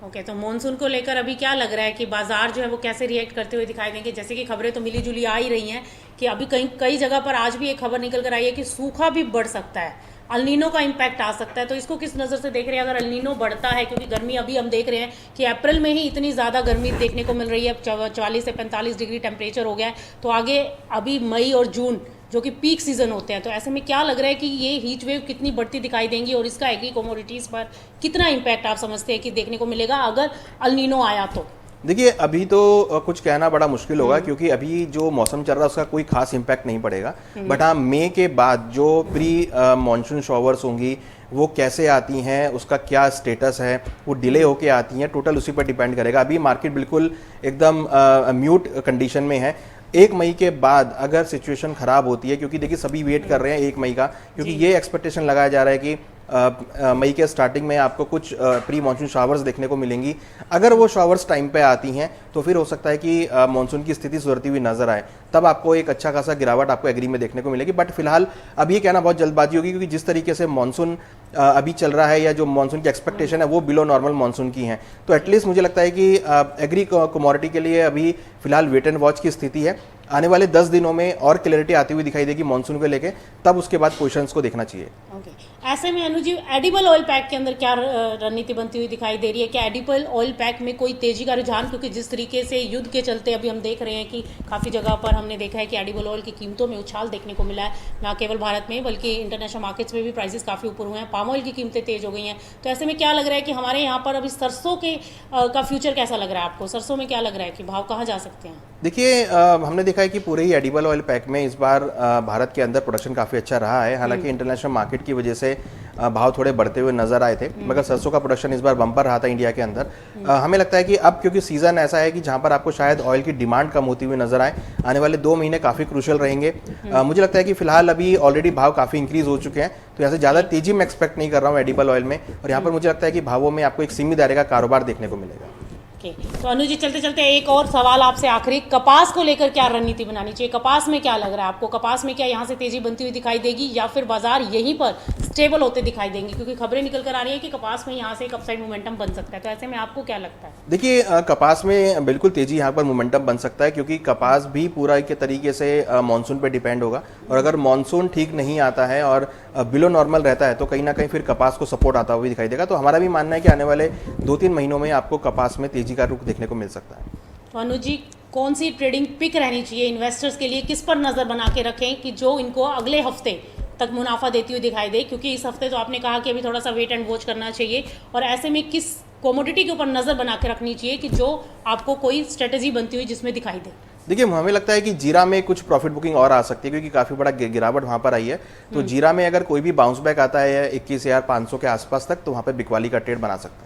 Okay, तो monsoon को लेकर अभी क्या लग रहा है कि बाजार जो है वो कैसे रिएक्ट करते हुए दिखाई देंगे? जैसे कि खबरें तो मिली जुली आ ही रही हैं कि अभी कई जगह पर आज भी एक खबर निकल कर आई है कि सूखा भी बढ़ सकता है, अल्नीनो का इम्पैक्ट आ सकता है। तो इसको किस नज़र से देख रहे हैं अगर अल्नीनो बढ़ता है? क्योंकि गर्मी अभी हम देख रहे हैं कि अप्रैल में ही इतनी ज़्यादा गर्मी देखने को मिल रही है, 44 से 45 डिग्री टेम्परेचर हो गया है। तो आगे अभी मई और जून जो कि पीक सीजन होते हैं, तो ऐसे में क्या लग रहा है कि ये हीट वेव कितनी बढ़ती दिखाई देंगी और इसका एग्री कमोडिटीज़ पर कितना इम्पैक्ट आप समझते हैं कि देखने को मिलेगा अगर अल्नीनो आया तो? देखिए, अभी तो कुछ कहना बड़ा मुश्किल होगा क्योंकि अभी जो मौसम चल रहा है उसका कोई खास इम्पैक्ट नहीं पड़ेगा। बट हाँ, मई के बाद जो प्री मॉनसून शॉवर्स होंगी वो कैसे आती हैं, उसका क्या स्टेटस है, वो डिले होके आती हैं, टोटल उसी पर डिपेंड करेगा। अभी मार्केट बिल्कुल एकदम म्यूट कंडीशन में है। 1 मई के बाद अगर सिचुएशन खराब होती है, क्योंकि देखिए सभी वेट कर रहे हैं 1 मई का, क्योंकि ये एक्सपेक्टेशन लगाया जा रहा है कि मई के स्टार्टिंग में आपको कुछ प्री मॉनसून शावर्स देखने को मिलेंगी। अगर वो शावर्स टाइम पे आती हैं तो फिर हो सकता है कि मॉनसून की स्थिति सुधरती हुई नजर आए, तब आपको एक अच्छा खासा गिरावट आपको एग्री में देखने को मिलेगी। बट फिलहाल अब ये कहना बहुत जल्दबाजी होगी क्योंकि जिस तरीके से मॉनसून अभी चल रहा है या जो मॉनसून की एक्सपेक्टेशन है वो बिलो नॉर्मल मॉनसून की है। तो एटलीस्ट मुझे लगता है कि एग्री कमोडिटी के लिए अभी फिलहाल वेट एंड वॉच की स्थिति है। आने वाले 10 दिनों में और क्लैरिटी आती हुई दिखाई देगी मॉनसून को लेके, तब उसके बाद पोजीशंस को देखना चाहिए। ओके, ऐसे में अनुजी एडिबल ऑयल पैक के अंदर क्या रणनीति बनती हुई दिखाई दे रही है? क्या एडिबल ऑयल पैक में कोई तेजी का रुझान, क्योंकि जिस तरीके से युद्ध के चलते अभी हम देख रहे हैं कि काफ़ी जगह पर हमने देखा है कि एडिबल ऑयल की कीमतों में उछाल देखने को मिला है, ना केवल भारत में बल्कि इंटरनेशनल मार्केट्स में भी प्राइसेस काफ़ी ऊपर हुए हैं, पाम ऑयल की कीमतें तेज हो गई हैं। तो ऐसे में क्या लग रहा है कि हमारे यहाँ पर अभी सरसों के का फ्यूचर कैसा लग रहा है आपको? सरसों में क्या लग रहा है कि भाव कहाँ जा सकते हैं? देखिए, हमने देखा है कि पूरे ही एडिबल ऑयल पैक में इस बार भारत के अंदर प्रोडक्शन काफ़ी अच्छा रहा है। हालांकि इंटरनेशनल मार्केट की वजह से भाव थोड़े बढ़ते हुए नजर आए थे, मगर सरसों का प्रोडक्शन इस बार बम्पर रहा था इंडिया के अंदर। हमें लगता है कि अब क्योंकि सीजन ऐसा है कि जहां पर आपको शायद ऑयल की डिमांड कम होती हुई नजर आए, आने वाले 2 महीने काफ़ी क्रूशियल रहेंगे। मुझे लगता है कि फिलहाल अभी ऑलरेडी भाव काफ़ी इंक्रीज हो चुके हैं, तो यहाँ से ज़्यादा तेजी में एक्सपेक्ट नहीं कर रहा हूँ एडिबल ऑयल में। और यहाँ पर मुझे लगता है कि भावों में आपको एक सीमित दायरे का कारोबार देखने को मिलेगा। तो अनुज जी, चलते चलते एक और सवाल आपसे आखिरी, कपास को लेकर क्या रणनीति बनानी चाहिए? कपास में क्या लग रहा है आपको? कपास में क्या यहाँ से तेजी बनती हुई दिखाई देगी या फिर बाजार यहीं पर स्टेबल होते दिखाई देंगे? क्योंकि खबरें निकल कर आ रही है कि कपास में यहाँ से एक अपसाइड मोमेंटम बन सकता है, तो ऐसे में आपको क्या लगता है? देखिए, कपास में बिल्कुल तेजी यहाँ पर मोमेंटम बन सकता है क्योंकि कपास भी पूरा के तरीके से मानसून पे डिपेंड होगा। और अगर मानसून ठीक नहीं आता है और बिलो नॉर्मल रहता है तो कहीं ना कहीं फिर कपास को सपोर्ट आता हुआ दिखाई देगा। तो हमारा भी मानना है कि आने वाले 2-3 महीनों में आपको कपास में तेजी का रुख देखने को मिल सकता है। तो अनुज जी, कौन सी ट्रेडिंग पिक रहनी चाहिए इन्वेस्टर्स के लिए? किस पर नज़र बना के रखें कि जो इनको अगले हफ्ते तक मुनाफा देती हुई दिखाई दे? क्योंकि इस हफ्ते तो आपने कहा कि अभी थोड़ा सा वेट एंड वॉच करना चाहिए, और ऐसे में किस कमोडिटी के ऊपर नज़र बना के रखनी चाहिए कि जो आपको कोई स्ट्रेटेजी बनती हुई जिसमें दिखाई दे? देखिए, हमें लगता है कि जीरा में कुछ प्रॉफिट बुकिंग और आ सकती है क्योंकि काफ़ी बड़ा गिरावट वहाँ पर आई है। तो जीरा में अगर कोई भी बाउंस बैक आता है 21,500 के आसपास तक, तो वहाँ पर बिकवाली का ट्रेड बना सकता है।